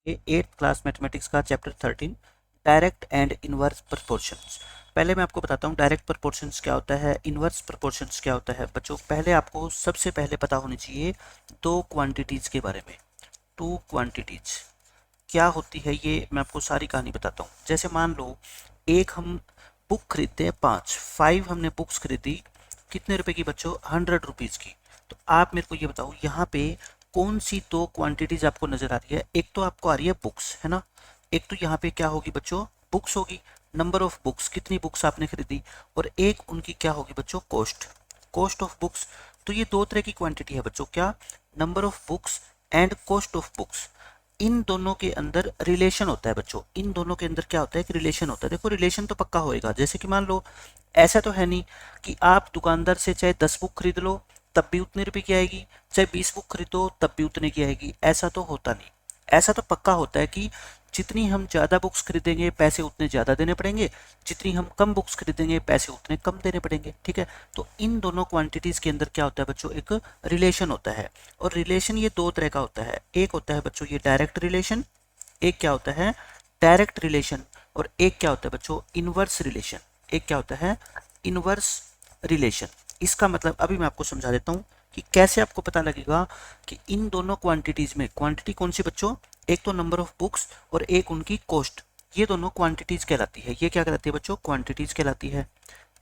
ये 8th class mathematics का chapter 13 direct and inverse proportions. पहले मैं आपको बताता हूँ डायरेक्ट प्रपोर्शंस क्या होता है, इनवर्स प्रपोर्शंस क्या होता है। बच्चों पहले आपको सबसे पहले पता होनी चाहिए दो क्वांटिटीज के बारे में। टू क्वांटिटीज क्या होती है ये मैं आपको सारी कहानी बताता हूँ। जैसे मान लो एक हम बुक खरीदते हैं 5 हमने बुक्स खरीदी कितने रुपए की बच्चों, 100 रुपीज़ की। तो आप मेरे को ये बताओ यहाँ पे कौन सी दो क्वांटिटीज आपको नजर आ रही है। एक तो आपको आ रही है बुक्स, है ना। एक तो यहाँ पे क्या होगी बच्चों, बुक्स होगी, नंबर ऑफ बुक्स, कितनी बुक्स आपने खरीदी। और एक उनकी क्या होगी बच्चों, कॉस्ट, कॉस्ट ऑफ बुक्स। तो ये दो तरह की क्वांटिटी है बच्चों, क्या, number of books and cost of books. इन दोनों के अंदर रिलेशन होता है बच्चों, इन दोनों के अंदर क्या होता है कि रिलेशन होता है। देखो रिलेशन तो पक्का होएगा, जैसे कि मान लो ऐसा तो है नहीं कि आप दुकानदार से चाहे 10 बुक खरीद लो तब भी उतने रुपए की आएगी, चाहे 20 बुक खरीदो तब भी उतने की आएगी, ऐसा तो होता नहीं। ऐसा तो पक्का होता है कि जितनी हम ज़्यादा बुक्स खरीदेंगे पैसे उतने ज़्यादा देने पड़ेंगे, जितनी हम कम बुक्स खरीदेंगे पैसे उतने कम देने पड़ेंगे, ठीक है। तो इन दोनों क्वांटिटीज़ के अंदर क्या होता है बच्चों, एक रिलेशन होता है। और रिलेशन ये दो तरह का होता है, एक होता है बच्चों ये डायरेक्ट रिलेशन, एक क्या होता है डायरेक्ट रिलेशन, और एक क्या होता है बच्चों इनवर्स रिलेशन, एक क्या होता है इनवर्स रिलेशन। इसका मतलब अभी मैं आपको समझा देता हूँ कि कैसे आपको पता लगेगा कि इन दोनों क्वांटिटीज में, क्वांटिटी कौन सी बच्चों, एक तो नंबर ऑफ बुक्स और एक उनकी कॉस्ट, ये दोनों क्वांटिटीज कहलाती है। ये क्या कहलाती है बच्चों, क्वांटिटीज कहलाती है।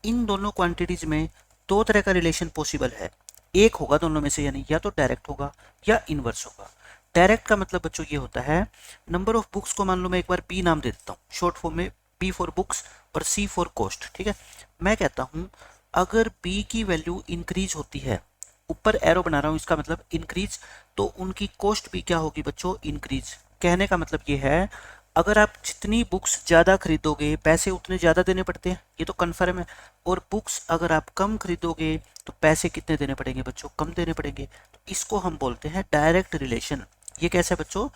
इन दोनों क्वांटिटीज में दो तरह का रिलेशन पॉसिबल है, एक होगा दोनों में से, यानी या तो डायरेक्ट होगा या इनवर्स होगा। डायरेक्ट का मतलब बच्चों ये होता है, नंबर ऑफ बुक्स को मान लो मैं एक बार बी नाम दे देता हूँ, शॉर्ट फॉर्म में बी फॉर बुक्स और सी फॉर कॉस्ट, ठीक है। मैं कहता हूँ अगर बी की वैल्यू इंक्रीज होती है, ऊपर एरो बना रहा हूँ इसका मतलब इंक्रीज, तो उनकी कॉस्ट भी क्या होगी बच्चों, इंक्रीज। कहने का मतलब ये है अगर आप जितनी बुक्स ज़्यादा खरीदोगे पैसे उतने ज़्यादा देने पड़ते हैं, ये तो कन्फर्म है। और बुक्स अगर आप कम खरीदोगे तो पैसे कितने देने पड़ेंगे बच्चों, कम देने पड़ेंगे। तो इसको हम बोलते हैं डायरेक्ट रिलेशन। ये कैसे बच्चों,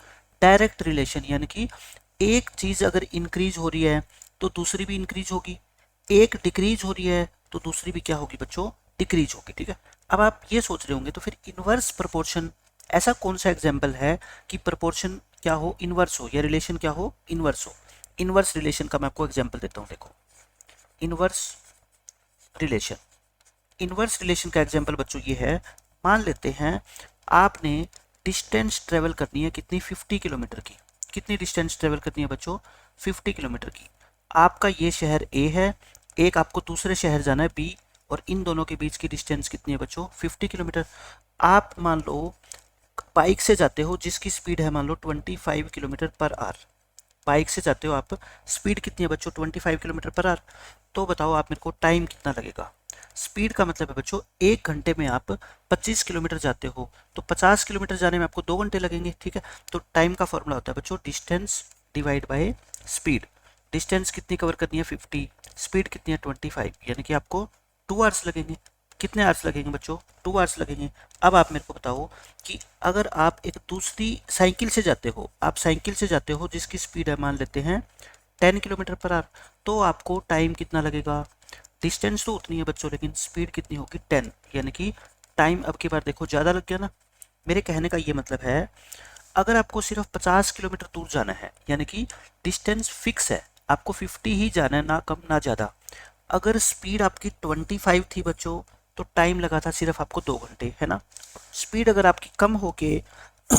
डायरेक्ट रिलेशन, यानी कि एक चीज़ अगर इंक्रीज हो रही है तो दूसरी भी इंक्रीज होगी, एक डिक्रीज हो रही है तो दूसरी भी क्या होगी बच्चों, डिक्रीज होगी, ठीक है। अब आप ये सोच रहे होंगे तो फिर इनवर्स प्रोपोर्शन, ऐसा कौन सा एग्जाम्पल है कि प्रोपोर्शन क्या हो, इनवर्स हो, या रिलेशन क्या हो, इनवर्स हो। इनवर्स रिलेशन का मैं आपको एग्जाम्पल देता हूँ, देखो इनवर्स रिलेशन। इनवर्स रिलेशन का एग्जाम्पल बच्चों ये है, मान लेते हैं आपने डिस्टेंस ट्रेवल करनी है कितनी, 50 किलोमीटर की। कितनी डिस्टेंस ट्रेवल करनी है बच्चों, 50 किलोमीटर की। आपका ये शहर ए है, एक आपको दूसरे शहर जाना है बी, और इन दोनों के बीच की डिस्टेंस कितनी है बच्चों, 50 किलोमीटर। आप मान लो बाइक से जाते हो जिसकी स्पीड है मान लो 25 किलोमीटर पर आवर। बाइक से जाते हो आप, स्पीड कितनी है बच्चों, 25 किलोमीटर पर आवर। तो बताओ आप मेरे को टाइम कितना लगेगा। स्पीड का मतलब है बच्चों 1 घंटे में आप 25 किलोमीटर जाते हो, तो 50 किलोमीटर जाने में आपको 2 घंटे लगेंगे, ठीक है। तो टाइम का फॉर्मूला होता है बच्चों distance divide by speed. Distance कितनी कवर करनी है 50, स्पीड कितनी है 25, यानी कि आपको 2 आवर्स लगेंगे। कितने आवर्स लगेंगे बच्चों, 2 आवर्स लगेंगे। अब आप मेरे को बताओ कि अगर आप एक दूसरी साइकिल से जाते हो, आप साइकिल से जाते हो जिसकी स्पीड है मान लेते हैं 10 किलोमीटर पर आवर, तो आपको टाइम कितना लगेगा। डिस्टेंस तो उतनी है बच्चों लेकिन स्पीड कितनी होगी 10, यानी कि टाइम अब की बार देखो ज़्यादा लग गया ना। मेरे कहने का ये मतलब है अगर आपको सिर्फ 50 किलोमीटर दूर जाना है, यानी कि डिस्टेंस फिक्स है, आपको 50 ही जाना है, ना कम ना ज़्यादा। अगर स्पीड आपकी 25 थी बच्चों तो टाइम लगा था सिर्फ आपको 2 घंटे, है ना। स्पीड अगर आपकी कम होके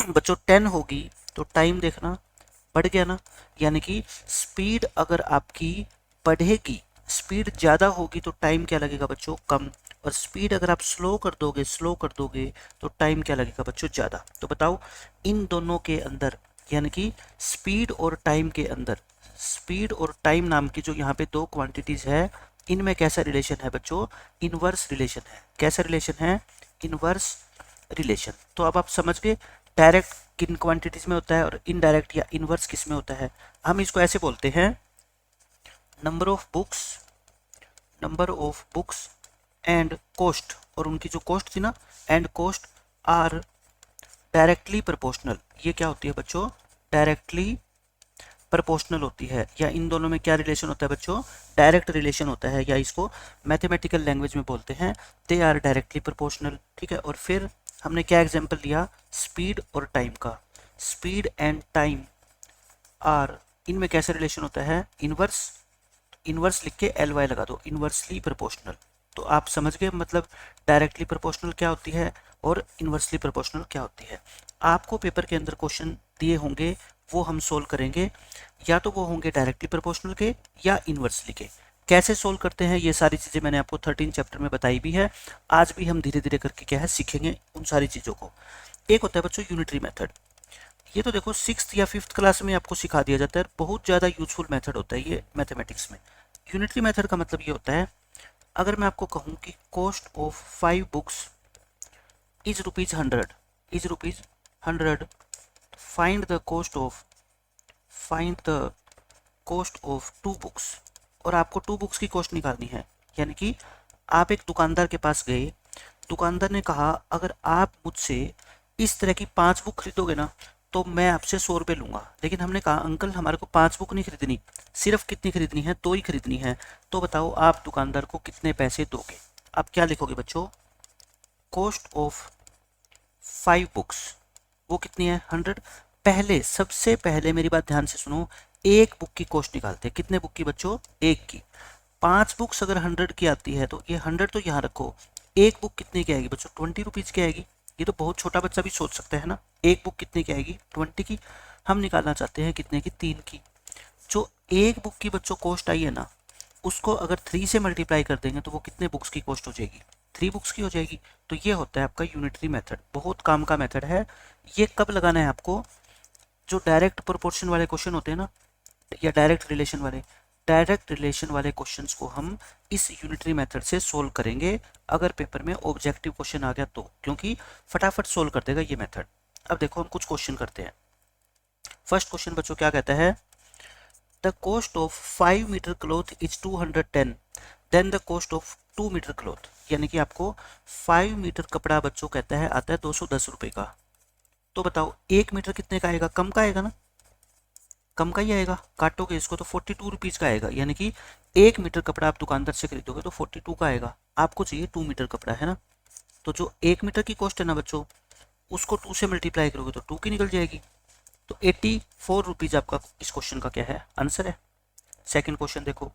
बच्चों 10 होगी तो टाइम देखना बढ़ गया ना। यानी कि स्पीड अगर आपकी बढ़ेगी, स्पीड ज़्यादा होगी तो टाइम क्या लगेगा बच्चों, कम। और स्पीड अगर आप स्लो कर दोगे तो टाइम क्या लगेगा बच्चों, ज़्यादा। तो बताओ इन दोनों के अंदर, यानी कि स्पीड और टाइम के अंदर, स्पीड और टाइम नाम की जो यहाँ पे दो क्वांटिटीज है, इनमें कैसा रिलेशन है बच्चों, इनवर्स रिलेशन है। कैसा रिलेशन है, इनवर्स रिलेशन। तो अब आप समझ गए डायरेक्ट किन क्वांटिटीज में होता है और इनडायरेक्ट या इनवर्स किस में होता है। हम इसको ऐसे बोलते हैं, number of books, number of books and cost, और उनकी जो कॉस्ट थी ना, and cost are directly proportional. ये क्या होती है बच्चों, डायरेक्टली प्रोपोर्शनल होती है। या इन दोनों में क्या रिलेशन होता है बच्चों, डायरेक्ट रिलेशन होता है, या इसको मैथमेटिकल लैंग्वेज में बोलते हैं दे आर डायरेक्टली प्रोपोर्शनल, ठीक है। और फिर हमने क्या एग्जांपल लिया, स्पीड और टाइम का। स्पीड एंड टाइम आर, इनमें कैसे रिलेशन होता है, इनवर्स, इनवर्स लिख के एल वाई लगा दो, इनवर्सली प्रोपोर्शनल। तो आप समझ गए मतलब डायरेक्टली प्रोपोर्शनल क्या होती है और इनवर्सली प्रोपोर्शनल क्या होती है। आपको पेपर के अंदर क्वेश्चन दिए होंगे, वो हम सोल्व करेंगे, या तो वो होंगे डायरेक्टली प्रोपोर्शनल के या इनवर्सली के। कैसे सोल्व करते हैं ये सारी चीज़ें मैंने आपको 13 चैप्टर में बताई भी है। आज भी हम धीरे धीरे करके क्या है सीखेंगे उन सारी चीज़ों को। एक होता है बच्चों यूनिटरी मेथड, ये तो देखो 6th या 5th क्लास में आपको सिखा दिया जाता है, बहुत ज़्यादा यूजफुल मेथड होता है ये मैथमेटिक्स में। यूनिटरी मेथड का मतलब ये होता है, अगर मैं आपको कहूँ कि cost of 5 books is ₹100, is ₹100, find the cost of, find the cost of 2 books, और आपको 2 बुक्स की कॉस्ट निकालनी है। यानी कि आप एक दुकानदार के पास गए, दुकानदार ने कहा अगर आप मुझसे इस तरह की 5 बुक खरीदोगे ना तो मैं आपसे 100 रुपये लूँगा। लेकिन हमने कहा अंकल हमारे को 5 बुक नहीं खरीदनी, सिर्फ कितनी खरीदनी है, 2 ही खरीदनी है। तो बताओ आप दुकानदार को कितने पैसे दोगे। आप क्या लिखोगे बच्चों, कॉस्ट ऑफ 5 बुक्स, वो कितनी है 100। पहले सबसे पहले मेरी बात ध्यान से सुनो, एक बुक की कॉस्ट निकालते हैं। कितने बुक की बच्चों, एक की। 5 बुक्स अगर 100 की आती है तो ये 100 तो यहाँ रखो, एक बुक कितने की आएगी बच्चों, 20 रुपीज़ की आएगी। ये तो बहुत छोटा बच्चा भी सोच सकता है ना, एक बुक कितने की आएगी, 20 की। हम निकालना चाहते हैं कितने की, 3 की। जो एक बुक की बच्चों कॉस्ट आई है ना, उसको अगर 3 से मल्टीप्लाई कर देंगे तो वो कितने बुक्स की कॉस्ट हो जाएगी, 3 बुक्स की हो जाएगी। तो ये होता है आपका यूनिटरी मेथड, बहुत काम का मेथड है। ये कब लगाना है आपको, जो डायरेक्ट प्रोपोर्शन वाले क्वेश्चन होते हैं ना, या डायरेक्ट रिलेशन वाले क्वेश्चंस को हम इस यूनिटरी मेथड से सोल्व करेंगे अगर पेपर में ऑब्जेक्टिव क्वेश्चन आ गया तो, क्योंकि फटाफट सोल्व कर देगा ये मेथड। अब देखो हम कुछ क्वेश्चन करते हैं। फर्स्ट क्वेश्चन बच्चों क्या कहता है, the cost of 5 metre cloth is 210, then the cost of 2 metre cloth. यानी कि आपको 5 मीटर कपड़ा बच्चों कहता है आता है 210 रुपये का। तो बताओ 1 मीटर कितने का आएगा, कम का आएगा ना, कम का ही आएगा। काटोगे इसको तो 42 रुपीज़ का आएगा। यानी कि 1 मीटर कपड़ा आप दुकानदार से खरीदोगे तो 42 का आएगा। आपको चाहिए 2 मीटर कपड़ा, है ना। तो जो 1 मीटर की कॉस्ट है ना बच्चों, उसको 2 से मल्टीप्लाई करोगे तो 2 की निकल जाएगी। तो 84 रुपीज़ आपका इस क्वेश्चन का क्या है, आंसर है। सेकंड क्वेश्चन देखो,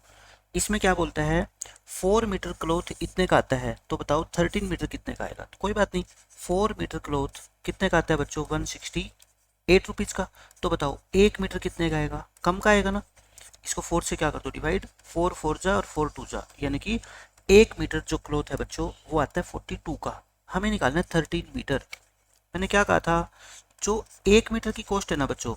इसमें क्या बोलता है, 4 मीटर क्लॉथ इतने का आता है, तो बताओ 13 मीटर कितने का आएगा। तो कोई बात नहीं, 4 मीटर क्लॉथ कितने का आता है बच्चों, 168 रुपीज़ का। तो बताओ 1 मीटर कितने का आएगा, कम का आएगा ना। इसको 4 से क्या कर दो डिवाइड, 4 4 जा और 4 2 जा, यानी कि 1 मीटर जो क्लॉथ है बच्चों वो आता है 42 का। हमें निकालना है 13 मीटर। मैंने क्या कहा था, जो 1 मीटर की कॉस्ट है ना बच्चों,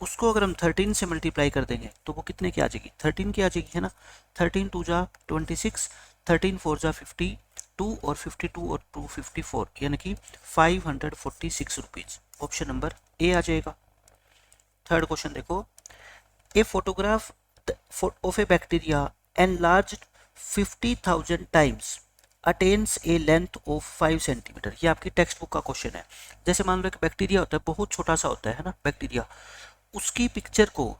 उसको अगर हम 13 से मल्टीप्लाई कर देंगे तो वो कितने की आ जाएगी, 13 की आ जाएगी, है ना। 13 2 जा 26, 13 4 जा 52 और 52 और 2 54, यानी कि 546 रुपीज़। ऑप्शन नंबर ए आ जाएगा। थर्ड क्वेश्चन देखो, a photograph of A bacteria enlarged 50,000 times attains A length of 5 centimetre. ये आपकी टेक्स्ट बुक का क्वेश्चन है। जैसे मान लो एक बैक्टीरिया होता है, बहुत छोटा सा होता है ना बैक्टीरिया, उसकी पिक्चर को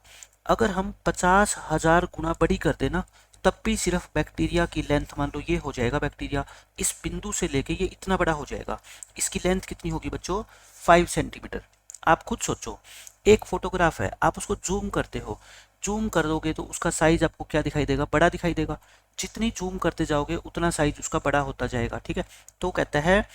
अगर हम 50,000 गुना बड़ी कर देना तब भी सिर्फ बैक्टीरिया की लेंथ, मान लो ये हो जाएगा बैक्टीरिया, इस बिंदु से लेके ये इतना बड़ा हो जाएगा। इसकी लेंथ कितनी होगी बच्चों, 5 सेंटीमीटर। आप खुद सोचो, एक फोटोग्राफ है, आप उसको जूम करते हो, जूम कर दोगे तो उसका साइज आपको क्या दिखाई देगा, बड़ा दिखाई देगा। जितनी जूम करते जाओगे उतना साइज उसका बड़ा होता जाएगा, ठीक है। तो कहता है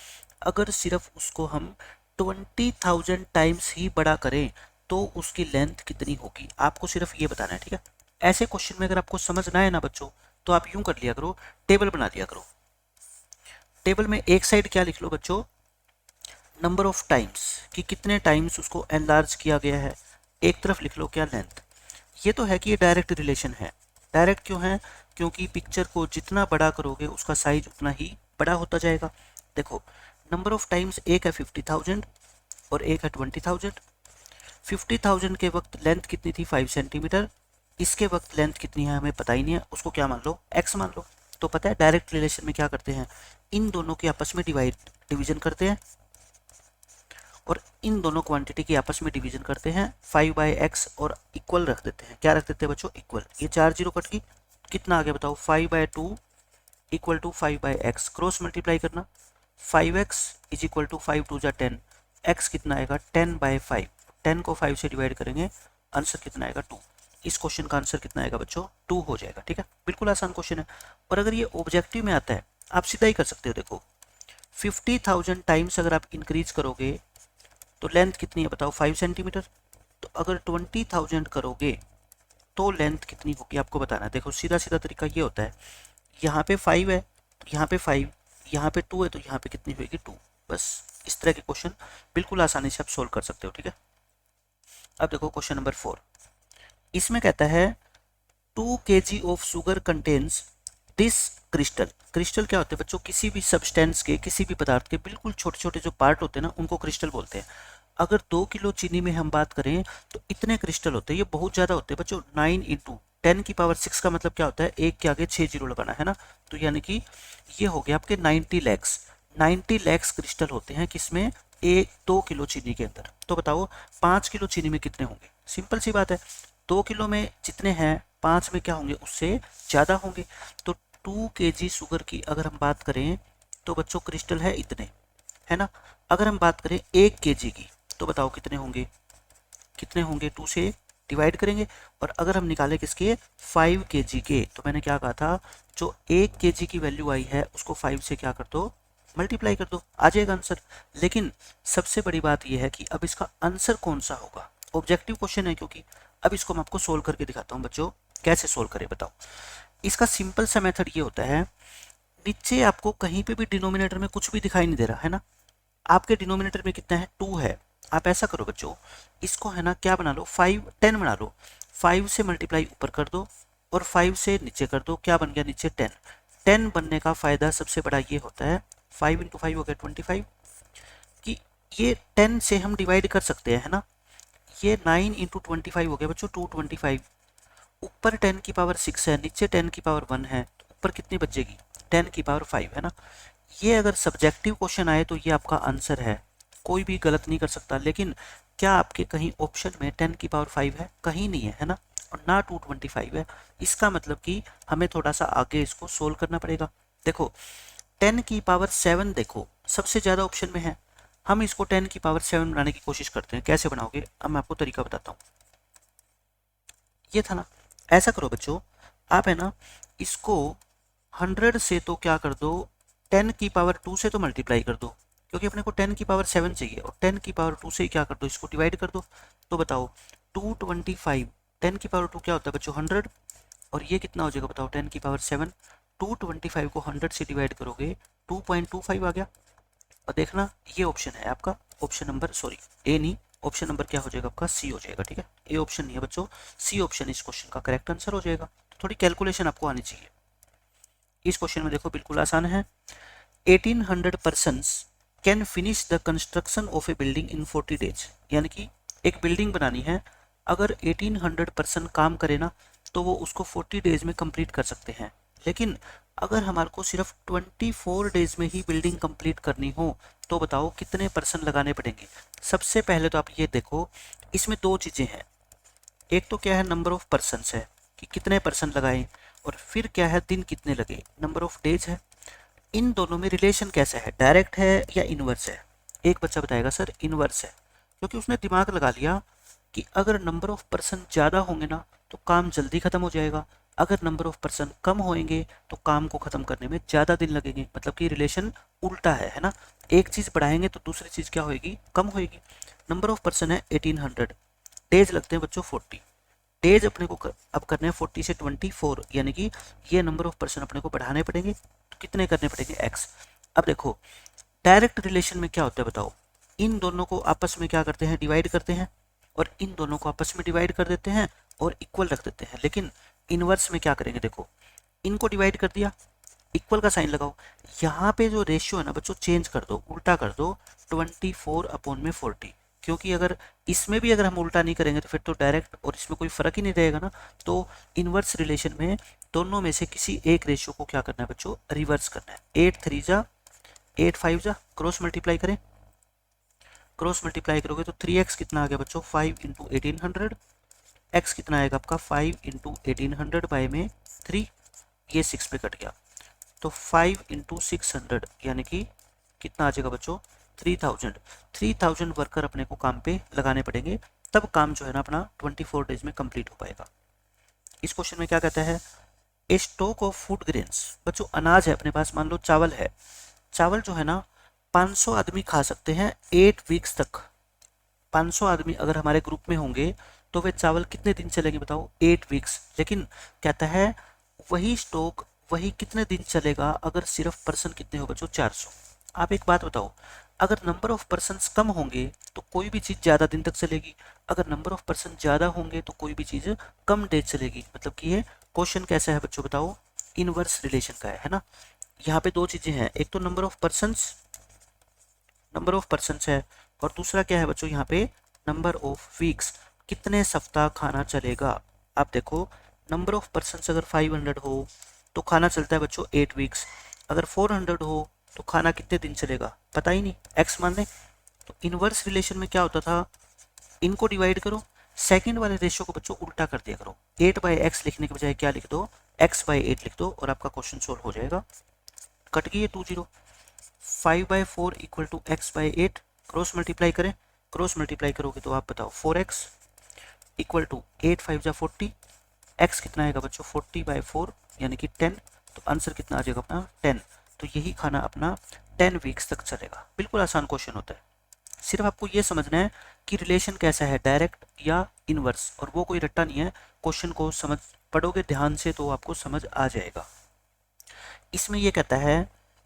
अगर सिर्फ उसको हम 20,000 टाइम्स ही बड़ा करें तो उसकी लेंथ कितनी होगी, आपको सिर्फ ये बताना है, ठीक है। ऐसे क्वेश्चन में अगर आपको समझना है ना बच्चों, तो आप यूं कर लिया करो, टेबल बना लिया करो। टेबल में एक साइड क्या लिख लो बच्चों, नंबर ऑफ टाइम्स, कि कितने टाइम्स उसको एनलार्ज किया गया है। एक तरफ लिख लो क्या, लेंथ। ये तो है कि ये डायरेक्ट रिलेशन है। डायरेक्ट क्यों है, क्योंकि पिक्चर को जितना बड़ा करोगे उसका साइज उतना ही बड़ा होता जाएगा। देखो नंबर ऑफ टाइम्स, एक है 50,000 और एक है 20,000। 50,000 के वक्त लेंथ कितनी थी, 5 सेंटीमीटर। इसके वक्त लेंथ कितनी है हमें पता ही नहीं है, उसको क्या मान लो, x मान लो। तो पता है डायरेक्ट रिलेशन में क्या करते हैं, इन दोनों के आपस में डिवीजन करते हैं और इन दोनों क्वांटिटी की आपस में डिवीजन करते हैं 5/x और इक्वल रख देते हैं। क्या रख देते हैं बच्चों, इक्वल। ये 4 जीरो कट की कितना आ गया बताओ, 5/2 equal to 5/x। Cross multiply करना, 5x इज इक्वल टू 5 2 जा 10, x कितना आएगा 10/5। 10 को 5 से डिवाइड करेंगे, आंसर कितना आएगा 2। इस क्वेश्चन का आंसर कितना आएगा बच्चों 2 हो जाएगा। ठीक है, बिल्कुल आसान क्वेश्चन है। और अगर ये ऑब्जेक्टिव में आता है आप सीधा ही कर सकते हो। देखो 50,000 टाइम्स अगर आप इंक्रीज करोगे तो लेंथ कितनी है बताओ 5 सेंटीमीटर। तो अगर 20,000 करोगे तो लेंथ कितनी होगी आपको बताना है। देखो सीधा सीधा तरीका ये होता है, यहाँ पे 5 है तो यहाँ पे 5, यहाँ पे 2 है तो यहाँ पे कितनी होगी 2। बस इस तरह के क्वेश्चन बिल्कुल आसानी से आप सोल्व कर सकते हो। ठीक है, अब देखो क्वेश्चन नंबर 4। इसमें कहता है 2 kg of sugar contains this crystal. Crystal क्या होते हैं बच्चों, किसी भी सब्सटेंस के, किसी भी पदार्थ के बिल्कुल छोटे छोटे जो पार्ट होते हैं ना उनको क्रिस्टल बोलते हैं। अगर 2 किलो चीनी में हम बात करें तो इतने क्रिस्टल होते हैं, ये बहुत ज़्यादा होते हैं बच्चों। 9 इंटू 10 की पावर 6 का मतलब क्या होता है, एक के आगे 6 जीरो लगाना है ना। तो यानी कि ये हो गया आपके 90 लैक्स। 90 लैक्स क्रिस्टल होते हैं किसमें, 2 किलो चीनी के अंदर। तो बताओ 5 किलो चीनी में कितने होंगे। सिंपल सी बात है, 2 किलो में जितने हैं 5 में क्या होंगे, उससे ज़्यादा होंगे। तो 2 kg शुगर की अगर हम बात करें तो बच्चों क्रिस्टल है इतने, है ना। अगर हम बात करें 1 kg की तो बताओ कितने होंगे, कितने होंगे 2 से डिवाइड करेंगे। और अगर हम निकालें किसके 5 kg के, तो मैंने क्या कहा था, जो 1 kg की वैल्यू आई है उसको 5 से क्या कर दो, मल्टीप्लाई कर दो, आ जाएगा आंसर। लेकिन सबसे बड़ी बात यह है कि अब इसका आंसर कौन सा होगा। ऑब्जेक्टिव क्वेश्चन है क्योंकि। अब इसको मैं आपको सोल्व करके दिखाता हूँ बच्चों, कैसे सोल्व करें बताओ। इसका सिंपल सा मेथड ये होता है, नीचे आपको कहीं पे भी डिनोमिनेटर में कुछ भी दिखाई नहीं दे रहा है ना। आपके डिनोमिनेटर में कितना है 2 है। आप ऐसा करो बच्चों, इसको है ना क्या बना लो 5 10 बना लो। 5 से मल्टीप्लाई ऊपर कर दो और 5 से नीचे कर दो, क्या बन गया नीचे 10। 10 बनने का फायदा सबसे बड़ा ये होता है, 5 इंटू 5 हो गया 25, कि ये 10 से हम डिवाइड कर सकते हैं, है ना। ये 9 इंटू 25 हो गया बच्चों 225। ऊपर 10 की पावर 6 है, नीचे 10 की पावर 1 है, तो ऊपर कितनी बचेगी 10 की पावर 5, है ना। ये अगर सब्जेक्टिव क्वेश्चन आए तो ये आपका आंसर है, कोई भी गलत नहीं कर सकता। लेकिन क्या आपके कहीं ऑप्शन में 10 की पावर 5 है, कहीं नहीं है, है ना। और ना 225 है। इसका मतलब कि हमें थोड़ा सा आगे इसको सोल्व करना पड़ेगा। देखो 10 की पावर 7 देखो सबसे ज़्यादा ऑप्शन में है। हम इसको 10 की पावर 7 बनाने की कोशिश करते हैं। कैसे बनाओगे, अब मैं आपको तरीका बताता हूँ। ये था ना, ऐसा करो बच्चों, आप है ना इसको 100 से तो क्या कर दो, 10 की पावर 2 से तो मल्टीप्लाई कर दो, क्योंकि अपने को 10 की पावर 7 चाहिए। और 10 की पावर 2 से ही क्या कर दो, इसको डिवाइड कर दो। तो बताओ 225, 10 की पावर 2 क्या होता है बच्चों 100, और ये कितना हो जाएगा बताओ 10 की पावर 7। 225 को 100 से डिवाइड करोगे 2.25 आ गया। और देखना ये ऑप्शन है आपका, ऑप्शन नंबर सॉरी ए नहीं, ऑप्शन नंबर क्या हो जाएगा आपका सी हो जाएगा। ठीक है, ए ऑप्शन नहीं है बच्चों, सी ऑप्शन इस क्वेश्चन का करेक्ट आंसर हो जाएगा। तो थोड़ी कैलकुलेशन आपको आनी चाहिए। इस क्वेश्चन में देखो बिल्कुल आसान है। 1800 persons can finish the construction of A building in 40 days. यानी कि एक बिल्डिंग बनानी है, अगर 1800 पर्सन काम करे ना तो वो उसको 40 डेज में कंप्लीट कर सकते हैं। लेकिन अगर हमारे को सिर्फ 24 डेज में ही बिल्डिंग कंप्लीट करनी हो तो बताओ कितने पर्सन लगाने पड़ेंगे। सबसे पहले तो आप ये देखो, इसमें दो चीज़ें हैं। एक तो क्या है नंबर ऑफ पर्सन्स है कि कितने पर्सन लगाएं, और फिर क्या है दिन कितने लगे, नंबर ऑफ डेज है। इन दोनों में रिलेशन कैसा है, डायरेक्ट है या इनवर्स है। एक बच्चा बताएगा सर इनवर्स है, क्योंकि उसने दिमाग लगा लिया कि अगर नंबर ऑफ पर्सन ज़्यादा होंगे ना तो काम जल्दी ख़त्म हो जाएगा, अगर नंबर ऑफ पर्सन कम होंगे तो काम को ख़त्म करने में ज़्यादा दिन लगेंगे। मतलब कि रिलेशन उल्टा है ना। एक चीज़ बढ़ाएंगे तो दूसरी चीज़ क्या होएगी, कम होएगी। नंबर ऑफ पर्सन है 1800, डेज लगते हैं बच्चों 40। डेज अपने को अब करने हैं 40 से 24, यानी कि ये नंबर ऑफ पर्सन अपने को बढ़ाने पड़ेंगे। तो कितने करने पड़ेंगे एक्स। अब देखो डायरेक्ट रिलेशन में क्या होता है बताओ, इन दोनों को आपस में क्या करते हैं डिवाइड करते हैं, और इन दोनों को आपस में डिवाइड कर देते हैं और इक्वल रख देते हैं। लेकिन इनवर्स में क्या करेंगे, देखो इनको डिवाइड कर दिया, इक्वल का साइन लगाओ, यहाँ पे जो रेशियो है ना बच्चों चेंज कर दो, उल्टा कर दो 24/40। क्योंकि अगर इसमें भी अगर हम उल्टा नहीं करेंगे तो फिर तो डायरेक्ट और इसमें कोई फर्क ही नहीं रहेगा ना। तो इनवर्स रिलेशन में दोनों में से किसी एक रेशियो को क्या करना है बच्चों, रिवर्स करना है। 8 3 जा 8 5 जा, क्रॉस मल्टीप्लाई करें, क्रॉस मल्टीप्लाई करोगे तो 3x कितना आ गया बच्चों 5 इंटू 1800, x कितना आएगा आपका 5 इंटू 1800 बाय में 3, ये 6 पे कट गया। तो 5 इंटू 600 यानी कि कितना आ जाएगा बच्चों 3000। 3000 वर्कर अपने को काम पे लगाने पड़ेंगे तब काम जो है ना अपना 24 डेज में कंप्लीट हो पाएगा। इस क्वेश्चन में क्या कहता है, ए स्टॉक ऑफ फूड ग्रेन्स, बच्चों अनाज है अपने पास, मान लो चावल है, चावल जो है ना 500 आदमी खा सकते हैं 8 वीक्स तक। 500 आदमी अगर हमारे ग्रुप में होंगे तो वे चावल कितने दिन चलेंगे बताओ, 8 वीक्स। लेकिन कहता है वही स्टॉक वही कितने दिन चलेगा अगर सिर्फ पर्सन कितने हो बच्चों, 400। आप एक बात बताओ, अगर नंबर ऑफ पर्सन कम होंगे तो कोई भी चीज़ ज़्यादा दिन तक चलेगी, अगर नंबर ऑफ पर्सन ज़्यादा होंगे तो कोई भी चीज़ कम डेज चलेगी। मतलब कि ये क्वेश्चन कैसा है बच्चों बताओ, इनवर्स रिलेशन का है ना। यहाँ पे दो चीज़ें हैं, एक तो नंबर ऑफ पर्सन्स है, और दूसरा क्या है बच्चों यहाँ पे नंबर ऑफ वीक्स, कितने सप्ताह खाना चलेगा। आप देखो नंबर ऑफ पर्सन्स अगर 500 हो तो खाना चलता है बच्चों 8 वीक्स, अगर 400 हो तो खाना कितने दिन चलेगा पता ही नहीं, एक्स मान लें। तो इनवर्स रिलेशन में क्या होता था, इनको डिवाइड करो, सेकंड वाले रेशियो को बच्चों उल्टा कर दिया करो, 8/x लिखने के बजाय क्या लिख दो, x/8 लिख दो और आपका क्वेश्चन सोल्व हो जाएगा। कट गई ये 2 0, 5/4 equal to x/8, cross multiply करें, क्रॉस मल्टीप्लाई करोगे तो आप बताओ 4x इक्वल टू 8 5 जा 40, x कितना आएगा बच्चों 40/4 यानी कि 10, तो आंसर कितना आ जाएगा अपना 10। तो यही खाना अपना 10 वीक्स तक चलेगा। बिल्कुल आसान क्वेश्चन होता है, सिर्फ आपको ये समझना है कि रिलेशन कैसा है, डायरेक्ट या इनवर्स, और वो कोई रट्टा नहीं है। क्वेश्चन को समझ पढ़ोगे ध्यान से तो आपको समझ आ जाएगा। इसमें ये कहता है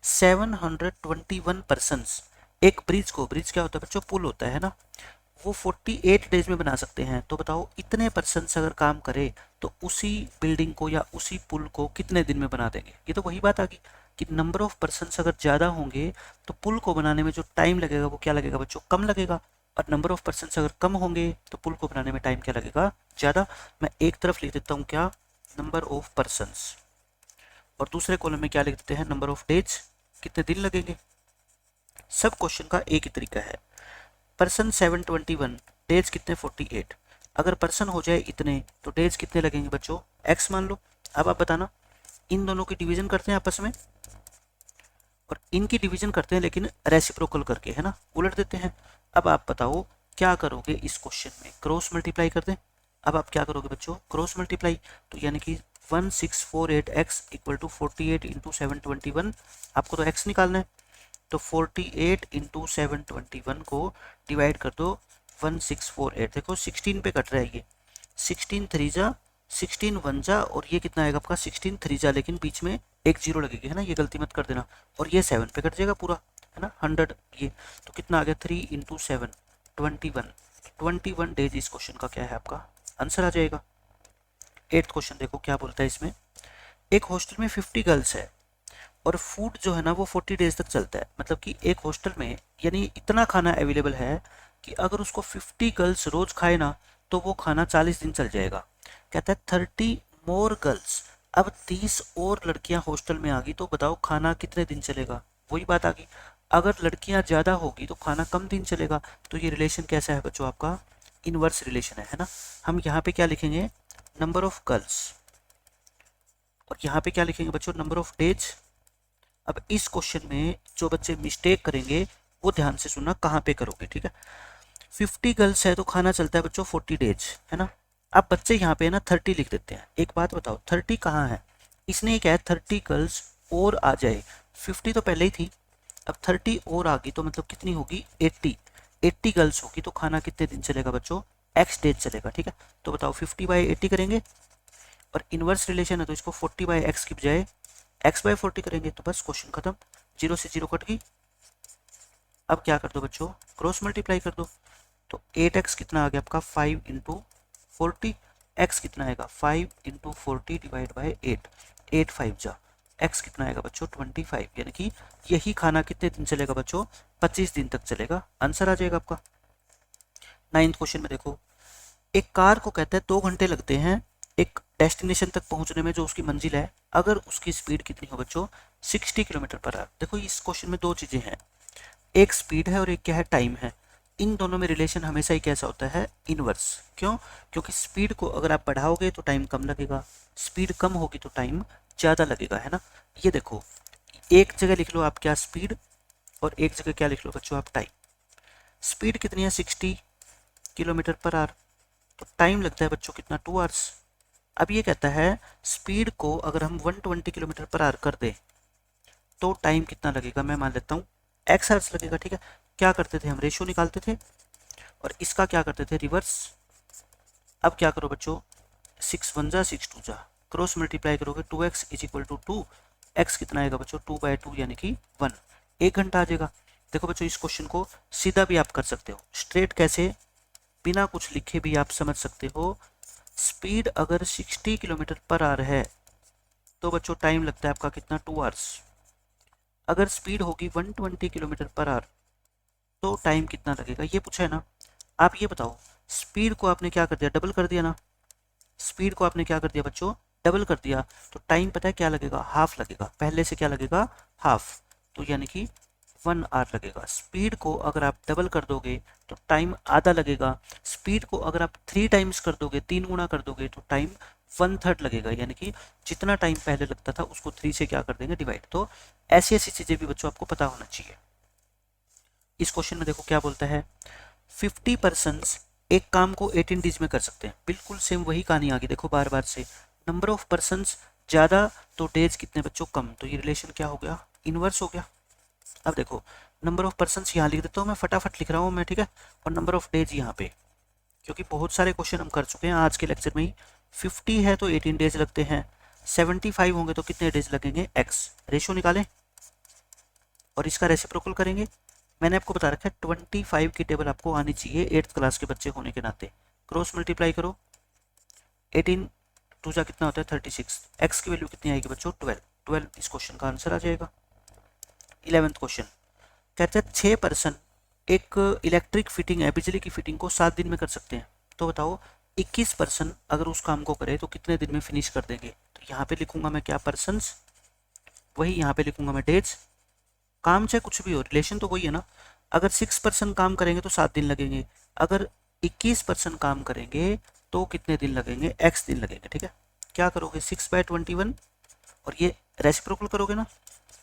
721 पर्सन्स एक ब्रिज को, ब्रिज क्या होता है बच्चों, पुल होता है ना, वो 48 डेज में बना सकते हैं। तो बताओ इतने पर्सन्स अगर काम करे तो उसी बिल्डिंग को या उसी पुल को कितने दिन में बना देंगे। ये तो वही बात आ गई कि नंबर ऑफ पर्सन्स अगर ज़्यादा होंगे तो पुल को बनाने में जो टाइम लगेगा वो क्या लगेगा बच्चों, कम लगेगा, और नंबर ऑफ पर्सन्स अगर कम होंगे तो पुल को बनाने में टाइम क्या लगेगा, ज़्यादा। मैं एक तरफ लिख देता हूँ क्या, नंबर ऑफ पर्सन्स, और दूसरे कॉलम में क्या लिख देते हैं, नंबर ऑफ डेज, कितने दिन लगेंगे। सब क्वेश्चन का एक ही तरीका है। पर्सन 721, डेज कितने 48, अगर पर्सन हो जाए इतने तो डेज कितने लगेंगे बच्चों, x मान लो। अब आप बताना, इन दोनों की डिवीजन करते हैं आपस में और इनकी डिवीजन करते हैं लेकिन रेसिप्रोकल करके, है ना, उलट देते हैं। अब आप बताओ क्या करोगे इस क्वेश्चन में, क्रॉस मल्टीप्लाई कर दें। अब आप क्या करोगे बच्चों, क्रॉस मल्टीप्लाई, तो यानी कि 1648x इक्वल टू 48 इंटू 721, आपको तो x निकालना है, तो 48 इंटू 721 को डिवाइड कर दो 1648, देखो 16 पे कट रहा है ये, 16 3 जा 16 1 जा, और ये कितना आएगा आपका 16 3 जा, लेकिन बीच में एक जीरो लगेगी, है ना, ये गलती मत कर देना, और ये 7 पे कट जाएगा पूरा, है ना, 100 ये, तो कितना आ गया 3 इंटू 7 21 डेज इस क्वेश्चन का क्या है आपका आंसर आ जाएगा। 8th क्वेश्चन देखो क्या बोलता है इसमें, एक हॉस्टल में 50 गर्ल्स है और फूड जो है ना वो 40 डेज तक चलता है। मतलब कि एक हॉस्टल में यानी इतना खाना अवेलेबल है कि अगर उसको 50 गर्ल्स रोज खाए ना तो वो खाना 40 दिन चल जाएगा। कहता है 30 मोर गर्ल्स, अब 30 और लड़कियां हॉस्टल में आ गई तो बताओ खाना कितने दिन चलेगा। वही बात आ गई, अगर लड़कियां ज़्यादा होगी तो खाना कम दिन चलेगा। तो ये रिलेशन कैसा है बच्चों आपका, इनवर्स रिलेशन है ना। हम यहाँ पे क्या लिखेंगे, नंबर ऑफ गर्ल्स, और यहाँ पे क्या लिखेंगे बच्चों, नंबर ऑफ डेज। अब इस क्वेश्चन में जो बच्चे मिस्टेक करेंगे वो ध्यान से सुनना कहाँ पे करोगे, ठीक है। 50 गर्ल्स है तो खाना चलता है बच्चों 40 डेज, है ना। अब बच्चे यहाँ पे ना 30 लिख देते हैं। एक बात बताओ 30 कहाँ है, इसने क्या है 30 गर्ल्स और आ जाए, 50 तो पहले ही थी, अब 30 और आ गई तो मतलब कितनी होगी 80 गर्ल्स होगी तो खाना कितने दिन चलेगा बच्चों, x डेज चलेगा, ठीक है। तो बताओ 50/80 करेंगे, और इनवर्स रिलेशन है तो इसको 40/x की बजाय x/40 करेंगे, तो बस क्वेश्चन खत्म, 0 से 0 कट गई। अब क्या कर दो बच्चों, क्रॉस मल्टीप्लाई कर दो, तो 8x कितना आ गया आपका 5 इंटू 40, x कितना आएगा 5 इंटू 40 डिवाइड बाई 8 5 जा, x कितना आएगा बच्चों 25, यानी कि यही खाना कितने दिन चलेगा बच्चों, 25 दिन तक चलेगा, आंसर आ जाएगा आपका। 9th क्वेश्चन में देखो, एक कार को कहते हैं 2 घंटे लगते हैं एक डेस्टिनेशन तक पहुंचने में जो उसकी मंजिल है, अगर उसकी स्पीड कितनी हो बच्चों 60 किलोमीटर पर आवर। देखो इस क्वेश्चन में दो चीजें हैं, एक स्पीड है और एक क्या है टाइम है। इन दोनों में रिलेशन हमेशा ही कैसा होता है, इनवर्स। क्यों, क्योंकि स्पीड को अगर आप बढ़ाओगे तो टाइम कम लगेगा, स्पीड कम होगी तो टाइम ज़्यादा लगेगा, है ना। ये देखो एक जगह लिख लो आप क्या स्पीड, और एक जगह क्या लिख लो बच्चों आप टाइम। स्पीड कितनी है 60, किलोमीटर पर आवर, तो टाइम लगता है बच्चों कितना, 2 आवर्स। अब ये कहता है स्पीड को अगर हम 120 किलोमीटर पर आवर कर दें तो टाइम कितना लगेगा, मैं मान लेता हूँ x आवर्स लगेगा, ठीक है। क्या करते थे हम, रेशियो निकालते थे और इसका क्या करते थे, रिवर्स। अब क्या करो बच्चों, 6 1 जा 6 2 जा, क्रॉस मल्टीप्लाई करोगे 2x is equal to 2, x कितना आएगा बच्चों 2/2 यानी कि 1, 1 घंटा आ जाएगा। देखो बच्चों इस क्वेश्चन को सीधा भी आप कर सकते हो, स्ट्रेट कैसे, बिना कुछ लिखे भी आप समझ सकते हो। स्पीड अगर 60 किलोमीटर पर आवर है तो बच्चों टाइम लगता है आपका कितना, 2 आवर्स। अगर स्पीड होगी 120 किलोमीटर पर आवर तो टाइम कितना लगेगा, ये पूछा है ना। आप ये बताओ, स्पीड को आपने क्या कर दिया, डबल कर दिया ना, स्पीड को आपने क्या कर दिया बच्चों, डबल कर दिया, तो टाइम पता है क्या लगेगा, हाफ लगेगा, पहले से क्या लगेगा, हाफ, तो यानी कि 1 आवर लगेगा। स्पीड को अगर आप डबल कर दोगे तो टाइम आधा लगेगा, स्पीड को अगर आप 3 टाइम्स कर दोगे, 3 गुना कर दोगे तो टाइम 1/3 लगेगा, यानी कि जितना टाइम पहले लगता था उसको 3 से क्या कर देंगे, डिवाइड। तो ऐसी ऐसी चीजें भी बच्चों आपको पता होना चाहिए। इस क्वेश्चन में देखो क्या बोलता है, 50% एक काम को 18 डेज में कर सकते हैं, बिल्कुल सेम वही कहानी आ गई, देखो बार बार से। नंबर ऑफ पर्सन्स ज़्यादा तो डेज कितने बच्चों कम, तो ये रिलेशन क्या हो गया, इनवर्स हो गया। अब देखो नंबर ऑफ पर्सन्स यहाँ लिख देता हूँ मैं, फटाफट लिख रहा हूँ मैं, ठीक है, और नंबर ऑफ डेज यहाँ पे, क्योंकि बहुत सारे क्वेश्चन हम कर चुके हैं आज के लेक्चर में ही। 50 है तो 18 डेज लगते हैं, 75 होंगे तो कितने डेज लगेंगे, एक्स, रेशियो निकालें और इसका रेसिप्रोकल करेंगे। मैंने आपको बता रखा है 25 की टेबल आपको आनी चाहिए 8th क्लास के बच्चे होने के नाते। क्रॉस मल्टीप्लाई करो, 18 टू जा कितना होता है 36, एक्स की वैल्यू कितनी आएगी बच्चों 12, 12 इस क्वेश्चन का आंसर आ जाएगा। 11th क्वेश्चन कहते हैं 6 पर्सन एक इलेक्ट्रिक फिटिंग है, बिजली की फिटिंग को 7 दिन में कर सकते हैं, तो बताओ 21 पर्सन अगर उस काम को करे तो कितने दिन में फिनिश कर देंगे। तो यहाँ पे लिखूंगा मैं क्या, पर्सन्स, वही यहाँ पे लिखूंगा मैं डेज, काम चाहे कुछ भी हो रिलेशन तो वही है ना। अगर 6% काम करेंगे तो 7 दिन लगेंगे, अगर 21% काम करेंगे तो कितने दिन लगेंगे, x दिन लगेंगे, ठीक है। क्या करोगे 6/21 और ये रेसिप्रोकल करोगे ना,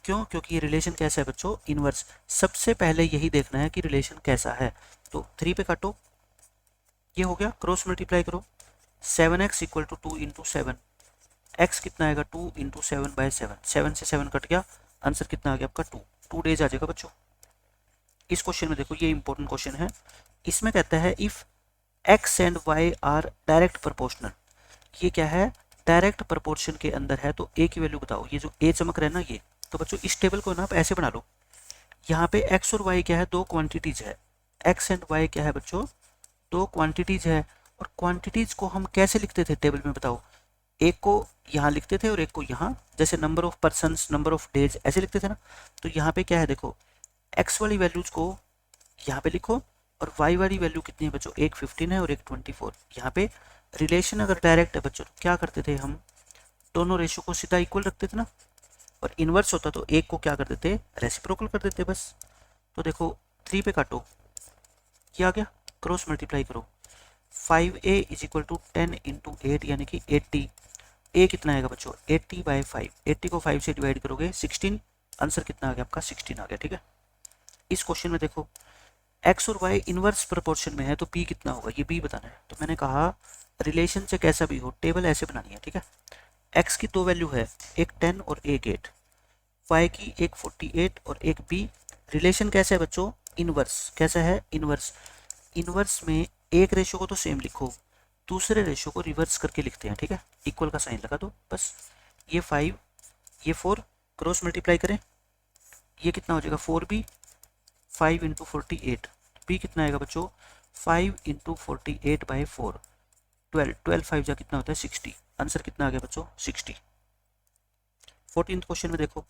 क्यों, क्योंकि ये रिलेशन कैसा है बच्चों, इनवर्स। सबसे पहले यही देखना है कि रिलेशन कैसा है, तो 3 पे काटो, ये हो गया, क्रॉस मल्टीप्लाई करो, 7x equal to 2 into 7, x कितना आएगा 2 इंटू 7/7, 7 से 7 कट गया, आंसर कितना आ गया आपका 2 डेज आ जाएगा बच्चों। इस क्वेश्चन में देखो ये इंपॉर्टेंट क्वेश्चन है, इसमें कहता है if x and y are direct proportional, ये क्या है, डायरेक्ट प्रोपोर्शन के अंदर है, तो a की वैल्यू बताओ, ये जो a चमक रहा है ना ये, तो बच्चों इस टेबल को ना आप ऐसे बना लो, यहाँ पे x और y क्या है, दो क्वांटिटीज है, x एंड y क्या है बच्चों, दो क्वांटिटीज है, और क्वांटिटीज को हम कैसे लिखते थे टेबल में बताओ, एक को यहाँ लिखते थे और एक को यहाँ, जैसे number of persons, number of days ऐसे लिखते थे ना। तो यहाँ पे क्या है देखो, x वाली वैल्यूज को यहाँ पे लिखो और y वाली वैल्यू कितनी है बच्चों, एक 15 है और एक 24। यहाँ पे रिलेशन अगर डायरेक्ट है बच्चों तो क्या करते थे हम, दोनों रेशो को सीधा इक्वल रखते थे ना, और इनवर्स होता तो एक को क्या कर देते, रेसिप्रोकल कर देते बस। तो देखो 3 पे काटो, क्या आ गया, क्रॉस मल्टीप्लाई करो, 5a is equal to 10 into 8 यानी कि 80, a कितना आएगा बच्चों 80/5, 80 को 5 से डिवाइड करोगे 16, आंसर कितना आ गया आपका 16 आ गया, ठीक है। इस क्वेश्चन में देखो x और y इनवर्स प्रोपोर्शन में है तो p कितना होगा, ये b बताना है। तो मैंने कहा रिलेशन से कैसा भी हो टेबल ऐसे बनानी है, ठीक है। x की दो वैल्यू है, एक 10 और एक 8, y की एक 48 और एक b, रिलेशन कैसा है बच्चों, इनवर्स, कैसा है इनवर्स। इनवर्स में एक रेशो को तो सेम लिखो, दूसरे रेशो को रिवर्स करके लिखते हैं, ठीक है, इक्वल का साइन लगा दो बस। ये 5 ये 4, क्रॉस मल्टीप्लाई करें, ये कितना हो जाएगा 4b, 5 इंटू 48, b कितना आएगा बच्चों 5 इंटू 48/4, 12, 12 5 जा कितना होता है 60, आंसर कितना आ गया बच्चों 60। 14th क्वेश्चन में देखो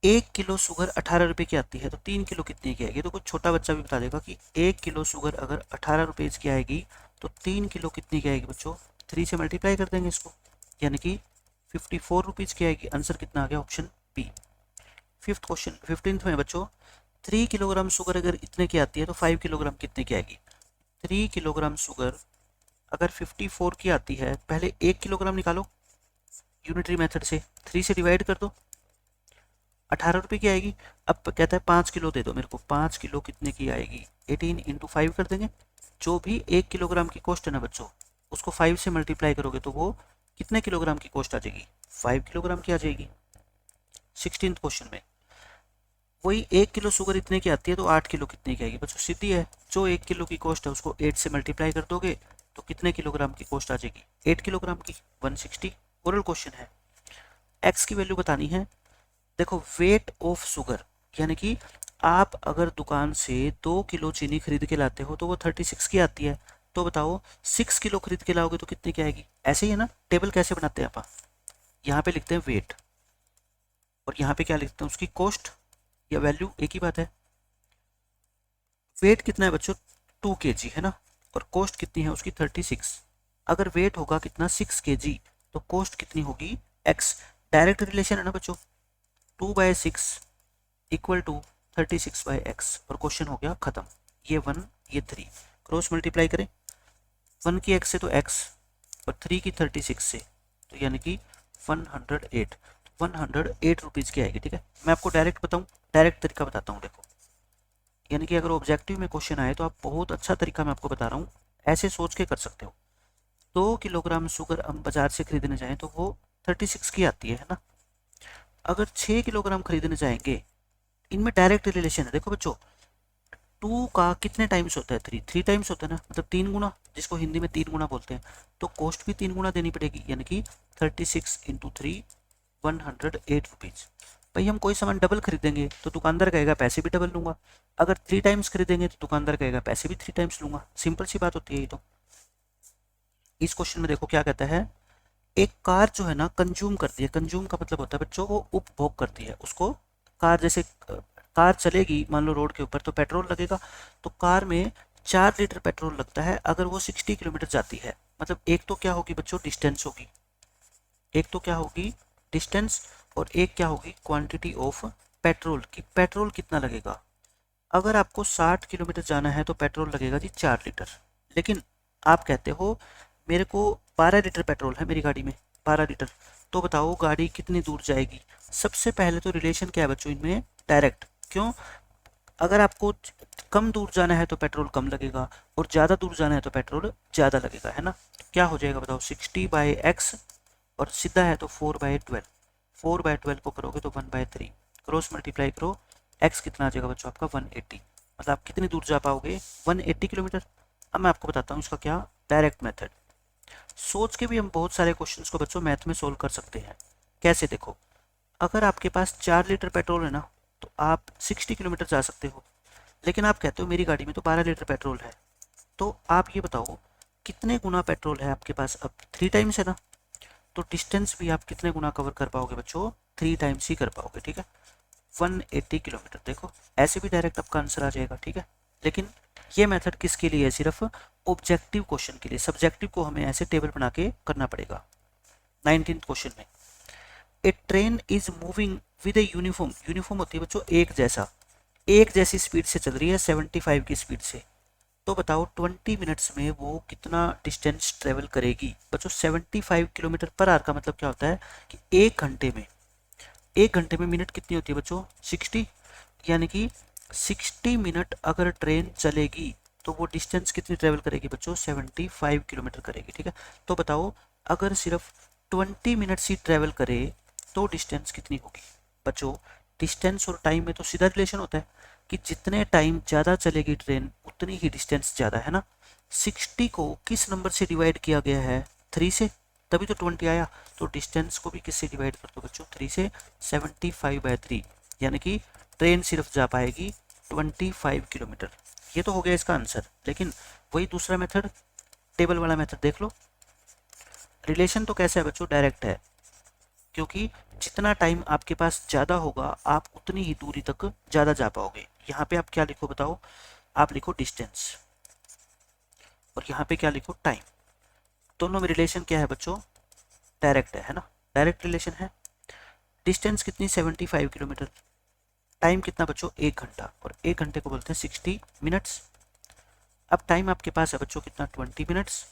1 किलो शुगर 18 रुपए की आती है तो 3 किलो कितने की आएगी, तो कुछ छोटा बच्चा भी बता देगा कि 1 किलो शुगर अगर 18 रुपए की आएगी तो 3 किलो कितनी की आएगी बच्चों, 3 से मल्टीप्लाई कर देंगे इसको, यानी कि 54 रुपीज़ की आएगी, आंसर कितना आ गया option B. 5th question 15th में बच्चों 3 किलोग्राम शुगर अगर इतने की आती है तो 5 किलोग्राम कितने की आएगी। 3 किलोग्राम शुगर अगर 54 की आती है, पहले 1 किलोग्राम निकालो यूनिटरी मेथड से, 3 से डिवाइड कर दो, 18 रुपये की आएगी। अब कहता है 5 किलो दे दो मेरे को, 5 किलो कितने की आएगी, 18 इंटू 5 कर देंगे जो भी 1 किलोग्राम की कॉस्ट है ना बच्चों, उसको 5 से मल्टीप्लाई करोगे तो वो कितने किलोग्राम की कॉस्ट आ जाएगी, 5 किलोग्राम की आ जाएगी 16th क्वेश्चन में। वही 1 किलो शुगर इतने की आती है तो 8 किलो कितने की आएगी बच्चों, सीधी है। जो 1 किलो की कॉस्ट है उसको 8 से मल्टीप्लाई कर दोगे तो कितने किलोग्राम की कॉस्ट आ जाएगी, 8 किलोग्राम की, 160। ओरल क्वेश्चन है, एक्स की वैल्यू बतानी है। देखो वेट ऑफ शुगर, यानी कि आप अगर दुकान से 2 किलो चीनी खरीद के लाते हो तो वो 36 की आती है। तो बताओ 6 किलो खरीद के लाओगे तो कितने की आएगी। ऐसे ही है ना, टेबल कैसे बनाते हैं आप, यहाँ पे लिखते हैं वेट और यहाँ पे क्या लिखते हैं उसकी कॉस्ट या वैल्यू, एक ही बात है। वेट कितना है बच्चों, 2 kg है ना, और कॉस्ट कितनी है उसकी 36। अगर वेट होगा कितना 6 kg तो कॉस्ट कितनी होगी x। डायरेक्ट रिलेशन है ना बच्चों, 2/6 इक्वल टू 36/x, और क्वेश्चन हो गया खत्म। ये 1 ये 3 क्रॉस मल्टीप्लाई करें, 1 की x से तो x और 3 की 36 से, तो यानी कि 108, 108 रुपीज़ की आएगी। ठीक है, मैं आपको डायरेक्ट बताऊं, डायरेक्ट तरीका बताता हूँ। देखो, यानी कि अगर ऑब्जेक्टिव में क्वेश्चन आए तो आप बहुत अच्छा तरीका मैं आपको बता रहा हूँ, ऐसे सोच के कर सकते हो। 2 किलोग्राम शुगर हम बाजार से खरीदने जाएं तो वो 36 की आती है ना। अगर 6 किलोग्राम खरीदने जाएंगे, इनमें डायरेक्ट रिलेशन है। देखो बच्चों, 2 का कितने टाइम्स होता है, 3 टाइम्स होता है ना, मतलब 3 गुना, जिसको हिंदी में 3 गुना बोलते हैं। तो कॉस्ट भी 3 गुना देनी पड़ेगी, यानी कि 36 इंटू 3, 108 रुपीज़। भाई हम कोई सामान डबल खरीदेंगे तो दुकानदार कहेगा पैसे भी डबल लूंगा, अगर 3 टाइम्स खरीदेंगे तो दुकानदार कहेगा पैसे भी 3 टाइम्स लूंगा। सिंपल सी बात होती है ये तो। इस क्वेश्चन में देखो क्या कहता है, एक कार जो है ना कंज्यूम करती है, कंज्यूम का मतलब होता है बच्चों वो उपभोग करती है उसको। कार जैसे कार चलेगी मान लो रोड के ऊपर तो पेट्रोल लगेगा, तो कार में 4 लीटर पेट्रोल लगता है अगर वो 60 किलोमीटर जाती है। मतलब एक तो क्या होगी बच्चों, डिस्टेंस होगी, एक तो क्या होगी डिस्टेंस, और एक क्या होगी क्वांटिटी ऑफ पेट्रोल, की पेट्रोल कितना लगेगा। अगर आपको 60 किलोमीटर जाना है तो पेट्रोल लगेगा जी 4 लीटर। लेकिन आप कहते हो मेरे को 12 लीटर पेट्रोल है मेरी गाड़ी में, 12 लीटर, तो बताओ गाड़ी कितनी दूर जाएगी। सबसे पहले तो रिलेशन क्या है बच्चों इनमें, डायरेक्ट। क्यों, अगर आपको कम दूर जाना है तो पेट्रोल कम लगेगा और ज़्यादा दूर जाना है तो पेट्रोल ज़्यादा लगेगा, है ना। तो क्या हो जाएगा बताओ, 60/x, और सीधा है तो 4/12, 4/12 को करोगे तो 1/3, क्रॉस मल्टीप्लाई करो, x कितना आ जाएगा बच्चों आपका 180। मतलब आप कितनी दूर जा पाओगे, 180 किलोमीटर। अब मैं आपको बताता हूँ इसका क्या डायरेक्ट मेथड। सोच के भी हम बहुत सारे क्वेश्चंस को बच्चों मैथ में सोल्व कर सकते हैं। कैसे, देखो, अगर आपके पास 4 लीटर पेट्रोल है ना तो आप 60 किलोमीटर जा सकते हो, लेकिन आप कहते हो मेरी गाड़ी में तो 12 लीटर पेट्रोल है, तो आप ये बताओ कितने गुना पेट्रोल है आपके पास, अब 3 टाइम्स है ना, तो डिस्टेंस भी आप कितने गुना कवर कर पाओगे बच्चों, 3 टाइम्स ही कर पाओगे। ठीक है, 180 किलोमीटर। देखो ऐसे भी डायरेक्ट आपका आंसर आ जाएगा। ठीक है, लेकिन ये मेथड किसके लिए है, सिर्फ ऑब्जेक्टिव क्वेश्चन के लिए। सब्जेक्टिव को हमें ऐसे टेबल बना के करना पड़ेगा। 19th क्वेश्चन में, a train is moving with a uniform, uniform होती है बच्चों एक जैसा, एक जैसी स्पीड से चल रही है 75 की स्पीड से। तो बताओ 20 मिनट्स में वो कितना डिस्टेंस ट्रेवल करेगी बच्चों। 75 किलोमीटर पर आवर का मतलब क्या होता है कि एक घंटे में मिनट कितनी होती है बच्चों, 60, यानी कि 60 मिनट अगर ट्रेन चलेगी तो वो डिस्टेंस कितनी ट्रेवल करेगी बच्चों, 75 किलोमीटर करेगी। ठीक है, तो बताओ अगर सिर्फ 20 मिनट्स ही ट्रेवल करे तो डिस्टेंस कितनी होगी बच्चों। डिस्टेंस और टाइम में तो सीधा रिलेशन होता है कि जितने टाइम ज़्यादा चलेगी ट्रेन उतनी ही डिस्टेंस ज़्यादा, है ना। 60 को किस नंबर से डिवाइड किया गया है, 3 से, तभी तो 20 आया। तो डिस्टेंस को भी किससे डिवाइड कर दो बच्चों, 3 से, 75/3, यानी कि ट्रेन सिर्फ जा पाएगी 25 किलोमीटर। ये तो हो गया इसका आंसर। लेकिन वही दूसरा मेथड, टेबल वाला मेथड देख लो, रिलेशन तो कैसे है बच्चों, डायरेक्ट है, क्योंकि जितना टाइम आपके पास ज़्यादा होगा आप उतनी ही दूरी तक ज़्यादा जा पाओगे। यहाँ पे आप क्या लिखो बताओ, आप लिखो डिस्टेंस, और यहाँ पे क्या लिखो, टाइम। दोनों में रिलेशन क्या है बच्चों, डायरेक्ट है ना, डायरेक्ट रिलेशन है। डिस्टेंस कितनी, 75 किलोमीटर, टाइम कितना बच्चों, 1 घंटा, और 1 घंटे को बोलते हैं 60 मिनट्स। अब टाइम आपके पास है बच्चों कितना, 20 मिनट्स,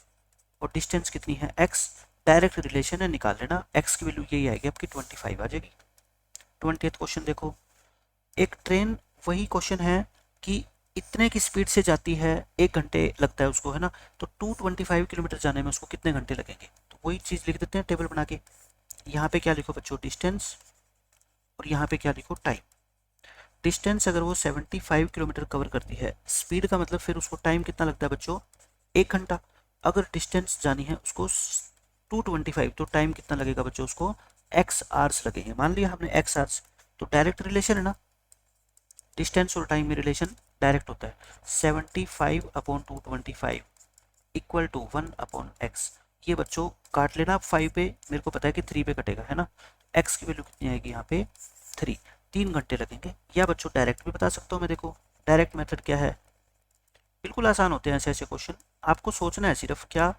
और डिस्टेंस कितनी है, x। डायरेक्ट रिलेशन है, निकाल लेना, x की वैल्यू यही आएगी आपकी 25 आ जाएगी। 20th क्वेश्चन देखो, एक ट्रेन, वही क्वेश्चन है कि इतने की स्पीड से जाती है 1 घंटे लगता है उसको, है ना, तो 225 किलोमीटर जाने में उसको कितने घंटे लगेंगे। तो वही चीज़ लिख देते हैं टेबल बना के। यहाँ पे क्या लिखो बच्चों, डिस्टेंस, और यहाँ पे क्या लिखो, टाइम। डिस्टेंस अगर वो 75 किलोमीटर कवर करती है, स्पीड का मतलब फिर उसको टाइम कितना लगता है बच्चों, 1 घंटा। अगर डिस्टेंस जानी है उसको 225, तो टाइम कितना लगेगा बच्चों उसको, एक्स आवर्स लगेंगे। मान लिया हमने एक्स आवर्स, तो डायरेक्ट रिलेशन है ना, डिस्टेंस और टाइम में रिलेशन डायरेक्ट होता है। 75/225 इक्वल टू 1/x। ये बच्चों काट लेना आप 5 पे, मेरे को पता है कि 3 पे कटेगा, है ना। x की वैल्यू कितनी आएगी यहाँ पे, 3। 3 घंटे लगेंगे। या बच्चों डायरेक्ट भी बता सकता हूँ मैं, देखो डायरेक्ट मेथड क्या है, बिल्कुल आसान होते हैं ऐसे ऐसे क्वेश्चन। आपको सोचना है सिर्फ क्या,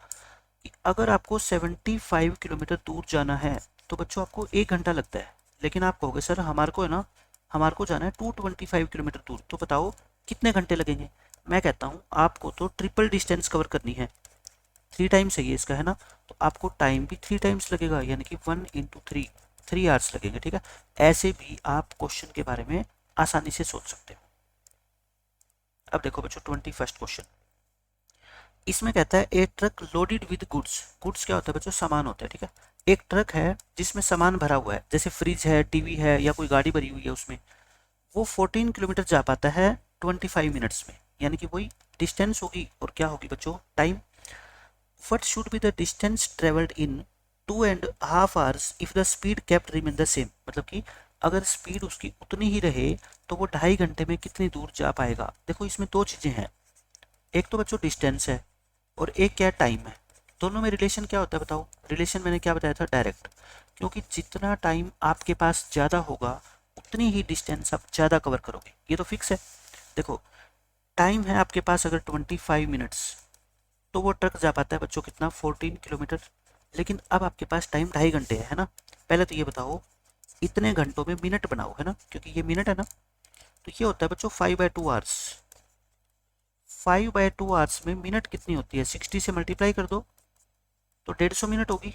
कि अगर आपको 75 किलोमीटर दूर जाना है तो बच्चों आपको 1 घंटा लगता है, लेकिन आप कहोगे सर हमारे को है ना, हमारे को जाना है 225 किलोमीटर दूर, तो बताओ कितने घंटे लगेंगे। मैं कहता हूँ आपको तो ट्रिपल डिस्टेंस कवर करनी है, 3 टाइम्स है ये इसका, है ना, तो आपको टाइम भी 3 टाइम्स लगेगा, यानी कि 1 × 3, 3 आवर्स लगेंगे, ठीक है। ऐसे भी आप क्वेश्चन के बारे में आसानी से सोच सकते हो। अब देखो बच्चों 21st क्वेश्चन, इसमें कहता है a truck loaded with goods. Goods क्या होता है बच्चों, सामान होता है, ठीक है। एक ट्रक है जिसमें सामान भरा हुआ है, जैसे फ्रिज है, टीवी है, या कोई गाड़ी भरी हुई है उसमें, वो 14 किलोमीटर जा पाता है 25 मिनट्स में, यानी कि वही डिस्टेंस होगी और क्या होगी बच्चों, time. What should be the distance travelled in 2.5 hours if the speed kept remain the same. मतलब कि अगर स्पीड उसकी उतनी ही रहे तो वो 2.5 घंटे में कितनी दूर जा पाएगा। देखो इसमें दो चीज़ें हैं, एक तो बच्चों डिस्टेंस है और एक क्या टाइम है। दोनों में रिलेशन क्या होता है बताओ, रिलेशन मैंने क्या बताया था, डायरेक्ट। क्योंकि जितना टाइम आपके पास ज़्यादा होगा उतनी ही डिस्टेंस आप ज़्यादा कवर करोगे, ये तो फिक्स है। देखो टाइम है आपके पास अगर 25 मिनट्स, तो वो ट्रक जा पाता है बच्चों कितना, 14 किलोमीटर। लेकिन अब आपके पास टाइम 2.5 घंटे है ना। पहले तो ये बताओ इतने घंटों में मिनट बनाओ, है ना, क्योंकि ये मिनट है ना, तो ये होता है बच्चों 5/2 आवर्स। 5/2 आवर्स में मिनट कितनी होती है, 60 से मल्टीप्लाई कर दो तो 150 मिनट होगी।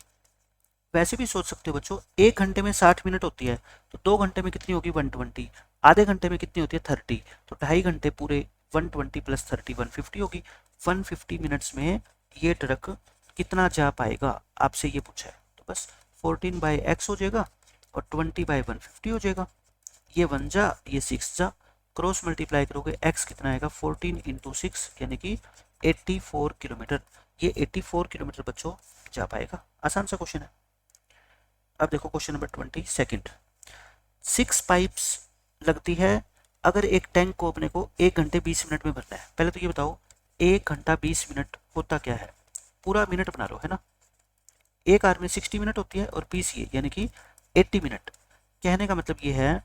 वैसे भी सोच सकते हो बच्चों, 1 घंटे में 60 मिनट होती है, तो 2 घंटे में कितनी होगी, 120। आधे घंटे में कितनी होती है, 30। तो 2.5 घंटे पूरे, 120 + 30 150 होगी। 150 मिनट्स में ये ट्रक कितना जा पाएगा, आपसे ये पूछा है। तो बस 14/x हो जाएगा और 20/150 हो जाएगा। ये 1 जा, ये 6 जा, क्रॉस मल्टीप्लाई करोगे, x कितना आएगा, 14 × 6 यानी कि 84 किलोमीटर। ये 84 किलोमीटर बच्चों जा पाएगा। आसान सा क्वेश्चन है। अब देखो क्वेश्चन नंबर 22। 6 पाइप्स लगती है अगर एक टैंक को अपने को 1 घंटे 20 मिनट में भरना है। पहले तो ये बताओ 1 घंटा 20 मिनट होता क्या है, पूरा मिनट बना लो, है ना। एक आवर में 60 मिनट होती है और 20 ये, यानी कि 80 मिनट। कहने का मतलब ये है,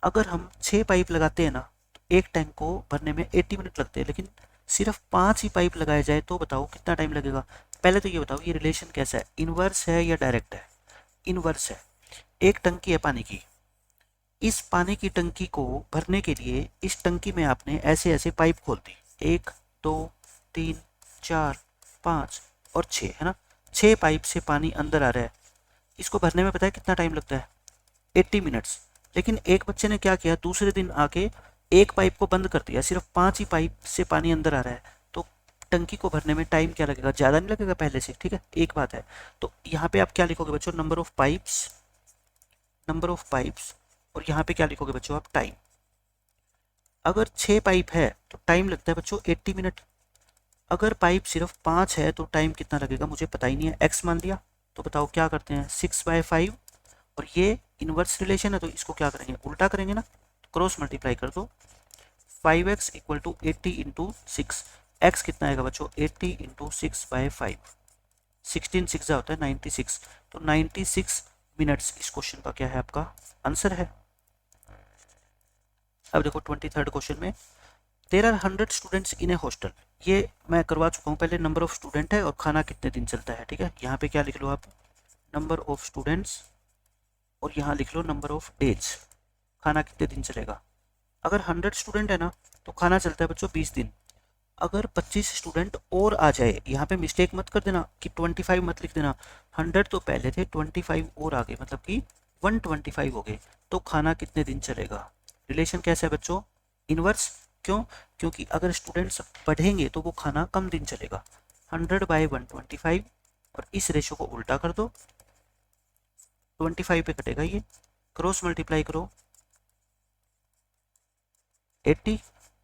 अगर हम 6 पाइप लगाते हैं ना, तो एक टैंक को भरने में 80 मिनट लगते हैं, लेकिन सिर्फ 5 ही पाइप लगाए जाए तो बताओ कितना टाइम लगेगा। पहले तो ये बताओ ये रिलेशन कैसा है, इनवर्स है या डायरेक्ट है, इनवर्स है। एक टंकी है पानी की, इस पानी की टंकी को भरने के लिए इस टंकी में आपने ऐसे ऐसे पाइप खोल दी, 1 2 3 4 5 और 6, है ना। 6 पाइप से पानी अंदर आ रहा है, इसको भरने में पता है कितना टाइम लगता है, 80 मिनट्स। लेकिन एक बच्चे ने क्या किया, दूसरे दिन आके एक पाइप को बंद कर दिया, सिर्फ 5 ही पाइप से पानी अंदर आ रहा है, तो टंकी को भरने में टाइम क्या लगेगा, ज़्यादा नहीं लगेगा पहले से, ठीक है। एक बात है, तो यहाँ पे आप क्या लिखोगे बच्चों, number of pipes, number of pipes, और यहाँ पे क्या लिखोगे बच्चों आप, टाइम। अगर 6 पाइप है तो टाइम लगता है बच्चों 80 मिनट। अगर पाइप सिर्फ 5 है तो टाइम कितना लगेगा मुझे पता ही नहीं है, x मान लिया। तो बताओ क्या करते हैं, 6/5, और ये इनवर्स रिलेशन है तो इसको क्या करेंगे, उल्टा करेंगे ना, तो क्रॉस मल्टीप्लाई कर दो। 5x = 80 × 6, x कितना आएगा बच्चों, 80 × 6/5, 16 6 होता है 96, तो 96 मिनट्स इस क्वेश्चन का क्या है, आपका आंसर है। अब देखो 23rd क्वेश्चन में, there are 100 students in a hostel. ये मैं करवा चुका हूँ पहले, नंबर ऑफ स्टूडेंट है और खाना कितने दिन चलता है, ठीक है। यहाँ पे क्या लिख लो आप, नंबर ऑफ स्टूडेंट्स, और यहाँ लिख लो नंबर ऑफ डेज, खाना कितने दिन चलेगा। अगर 100 स्टूडेंट है ना तो खाना चलता है बच्चों 20 दिन। अगर 25 स्टूडेंट और आ जाए, यहाँ पे मिस्टेक मत कर देना कि 25 मत लिख देना, 100 तो पहले थे, 25 और आ गए, मतलब कि 125 हो गए, तो खाना कितने दिन चलेगा। रिलेशन कैसा है बच्चों, इनवर्स। क्यों? क्योंकि अगर स्टूडेंट्स पढ़ेंगे तो वो खाना कम दिन चलेगा। 100/125 और इस रेशो को उल्टा कर दो, 25 पे कटेगा ये, क्रॉस मल्टीप्लाई करो 80,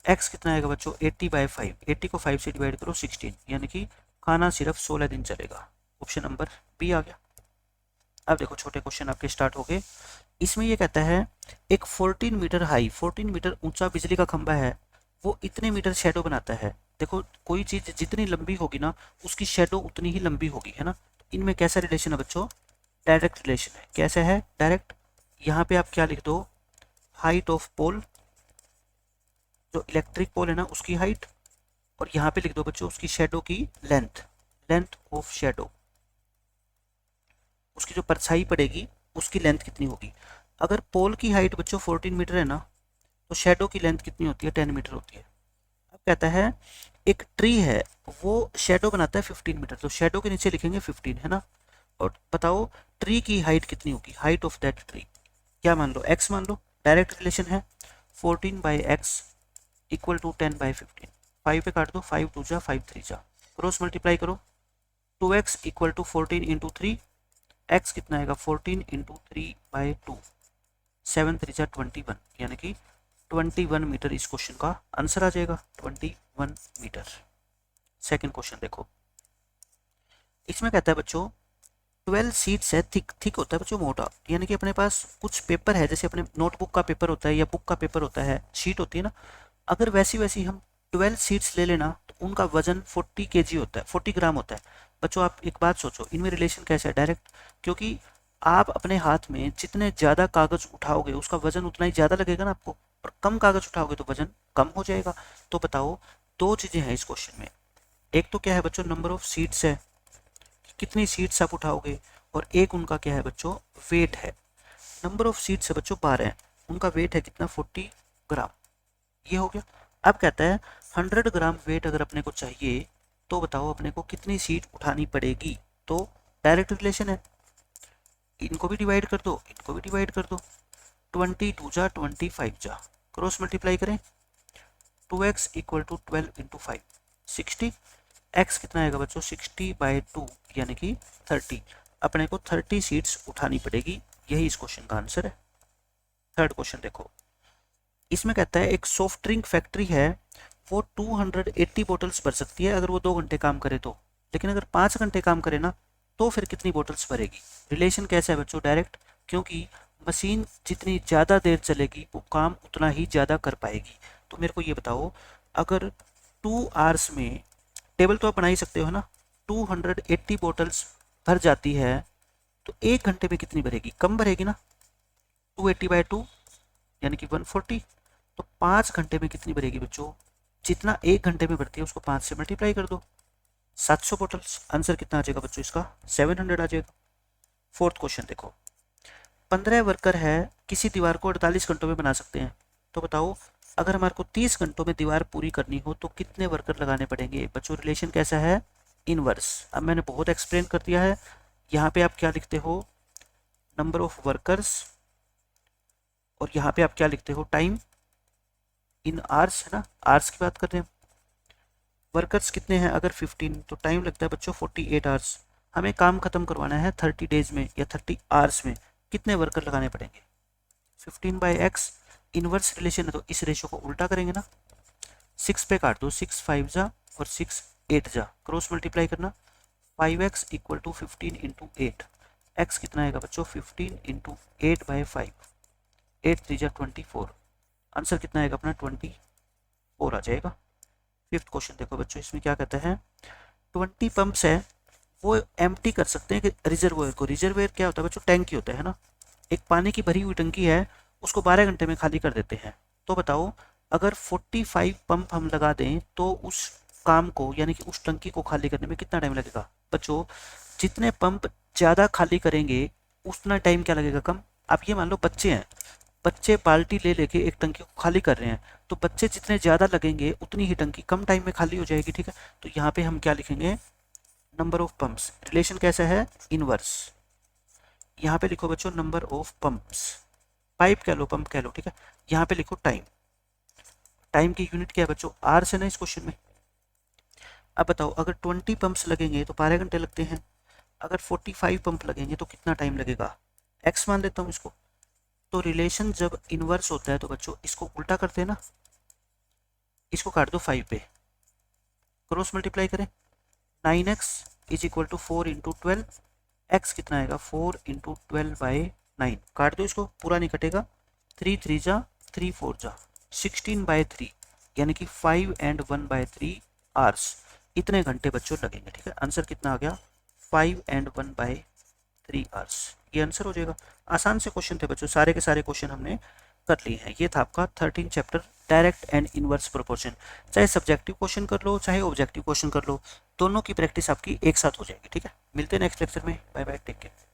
एक्स कितना आएगा बच्चों 80/5, 80 को 5 से डिवाइड करो 16, यानी कि खाना सिर्फ 16 दिन चलेगा। ऑप्शन नंबर बी आ गया। अब देखो छोटे क्वेश्चन आपके स्टार्ट हो गए। इसमें ये कहता है एक 14 मीटर हाई 14 मीटर ऊंचा बिजली का खंभा है, वो इतने मीटर शेडो बनाता है। देखो कोई चीज जितनी लंबी होगी ना उसकी शेडो उतनी ही लंबी होगी, है ना। तो इनमें कैसा रिलेशन है बच्चों? डायरेक्ट रिलेशन है। कैसे है डायरेक्ट? यहाँ पे आप क्या लिख दो, हाइट ऑफ पोल, जो इलेक्ट्रिक पोल है ना उसकी हाइट, और यहाँ पे लिख दो बच्चों उसकी शेडो की लेंथ, लेंथ ऑफ शेडो, उसकी जो परछाई पड़ेगी उसकी लेंथ कितनी होगी। अगर पोल की हाइट बच्चों 14 मीटर है ना तो शेडो की लेंथ कितनी होती है? 10 मीटर होती है। अब कहता है एक ट्री है वो शेडो बनाता है 15 मीटर, तो शेडो के नीचे लिखेंगे 15, है ना। और बताओ ट्री की हाइट कितनी होगी, हाइट ऑफ दैट ट्री, क्या मान लो x मान लो। डायरेक्ट रिलेशन है 14/x इक्वल टू 10/15, 5 पे काट दो, 5 2 जा 5 3 जा, क्रॉस मल्टीप्लाई करो 2x equal to 14 into 3, x कितना आएगा 14 इंटू 3/2, 7 3 जा 21, यानी कि 21 मीटर इस क्वेश्चन का आंसर आ जाएगा, 21 मीटर। सेकंड क्वेश्चन देखो, इसमें कहता है बच्चों 12 शीट्स है, थिक थिक होता है बच्चों मोटा, यानी कि अपने पास कुछ पेपर है, जैसे अपने नोटबुक का पेपर होता है या बुक का पेपर होता है, शीट होती है ना, अगर वैसी वैसी हम 12 शीट्स ले लेना तो उनका वजन 40 kg होता है, 40 ग्राम होता है। बच्चों आप एक बात सोचो, इनमें रिलेशन कैसा है? डायरेक्ट, क्योंकि आप अपने हाथ में जितने ज़्यादा कागज उठाओगे उसका वजन उतना ही ज़्यादा लगेगा ना आपको, और कम कागज उठाओगे तो वजन कम हो जाएगा। तो बताओ दो चीज़ें हैं इस क्वेश्चन में, एक तो क्या है बच्चों नंबर ऑफ सीट्स है, कितनी सीट्स आप उठाओगे, और एक उनका क्या है बच्चों वेट है। नंबर ऑफ सीट्स है बच्चों 12 है, उनका वेट है कितना 40 ग्राम, ये हो गया। अब कहता है 100 ग्राम वेट अगर अपने को चाहिए तो बताओ अपने को कितनी सीट उठानी पड़ेगी। तो डायरेक्ट रिलेशन है, इनको भी डिवाइड कर दो, इनको भी डिवाइड कर दो, 20 2 जा 25 जा, क्रॉस मल्टीप्लाई करें 2x equal to 12 into 5 60, x कितना आएगा बच्चों 60/2 यानी कि 30, अपने को 30 सीट्स उठानी पड़ेगी, यही इस क्वेश्चन का आंसर है। थर्ड क्वेश्चन देखो, इसमें कहता है एक सॉफ्ट ड्रिंक फैक्ट्री है, वो 280 बोटल्स भर सकती है अगर वो 2 घंटे काम करे तो, लेकिन अगर 5 घंटे काम करे ना तो फिर कितनी बोटल्स भरेगी। रिलेशन कैसा है बच्चों? डायरेक्ट, क्योंकि मशीन जितनी ज़्यादा देर चलेगी वो काम उतना ही ज़्यादा कर पाएगी। तो मेरे को ये बताओ, अगर 2 आवर्स में, टेबल तो आप बना ही सकते हो ना, 280 बोटल्स भर जाती है तो 1 घंटे में कितनी भरेगी? कम भरेगी ना, 280/2 यानी कि 140। तो 5 घंटे में कितनी भरेगी बच्चों? जितना 1 घंटे में भरती है उसको 5 से मल्टीप्लाई कर दो, 700 बोटल्स। आंसर कितना आ जाएगा बच्चों इसका? 700 आ जाएगा। फोर्थ क्वेश्चन देखो, 15 वर्कर है, किसी दीवार को 48 घंटों में बना सकते हैं, तो बताओ अगर हमारे को 30 घंटों में दीवार पूरी करनी हो तो कितने वर्कर लगाने पड़ेंगे। बच्चों रिलेशन कैसा है? इनवर्स। अब मैंने बहुत एक्सप्लेन कर दिया है, यहाँ पे आप क्या लिखते हो? नंबर ऑफ वर्कर्स, और यहाँ पे आप क्या लिखते हो? टाइम इन आवर्स, है ना, आवर्स की बात कर रहे हैं। वर्कर्स कितने हैं? अगर 15 तो टाइम लगता है बच्चों 48 आवर्स। हमें काम खत्म करवाना है 30 डेज में या 30 आवर्स में, कितने वर्कर लगाने पड़ेंगे? 15/x, इनवर्स रिलेशन है तो इस रेशो को उल्टा करेंगे ना, 6 पे काट दो, 6 5 जा और 6 8 जा, क्रॉस मल्टीप्लाई करना, 5x equal to 15 into 8, x कितना आएगा बच्चों 15 इंटू 8/5, 8 3 जा 24, आंसर कितना आएगा अपना 24 आ जाएगा। फिफ्थ क्वेश्चन देखो बच्चों, इसमें क्या कहता है 20 पंप्स है, वो एम्प्टी कर सकते हैं कि रिजर्वोयर को। रिजर्वोयर क्या होता है बच्चों? टैंकी होता है ना, एक पानी की भरी हुई टंकी है, उसको 12 घंटे में खाली कर देते हैं। तो बताओ अगर 45 पंप हम लगा दें तो उस काम को, यानी कि उस टंकी को खाली करने में कितना टाइम लगेगा। बच्चों जितने पंप ज़्यादा खाली करेंगे उतना टाइम क्या लगेगा? कम। आप ये मान लो बच्चे हैं, बच्चे बाल्टी ले लेके एक टंकी को खाली कर रहे हैं, तो बच्चे जितने ज़्यादा लगेंगे उतनी ही टंकी कम टाइम में खाली हो जाएगी, ठीक है। तो यहाँ पे हम क्या लिखेंगे? Number of pumps. रिलेशन कैसा है? इनवर्स। यहाँ पे लिखो बच्चों नंबर ऑफ पंप्स, पाइप कह लो पंप कह लो, ठीक है। यहाँ पे लिखो टाइम, टाइम की यूनिट क्या है बच्चों, आर से ना इस क्वेश्चन में। अब बताओ अगर 20 पंप्स लगेंगे तो 12 घंटे लगते हैं, अगर 45 पंप लगेंगे तो कितना टाइम लगेगा, एक्स मान लेता हूँ इसको। तो रिलेशन जब इनवर्स होता है तो बच्चों इसको उल्टा करते हैं ना, इसको काट दो 5 पे, क्रॉस मल्टीप्लाई करें, 9x is equal to 4 into 12, x कितना आएगा 4 इंटू 12/9, काट दो इसको, पूरा नहीं कटेगा, 3 3 जा 3 4 जा 16/3, यानी कि 5 एंड 1/3 आवर्स, इतने घंटे बच्चों लगेंगे। ठीक है, आंसर कितना आ गया 5 एंड 1/3 आवर्स, ये आंसर हो जाएगा। आसान से क्वेश्चन थे बच्चों, सारे के सारे क्वेश्चन हमने कर लिए हैं। ये था आपका 13 chapter direct and inverse proportion. चाहे सब्जेक्टिव क्वेश्चन कर लो चाहे ऑब्जेक्टिव क्वेश्चन कर लो, दोनों की प्रैक्टिस आपकी एक साथ हो जाएगी। ठीक है, मिलते हैं नेक्स्ट लेक्चर में, बाय बाय, टेक केयर।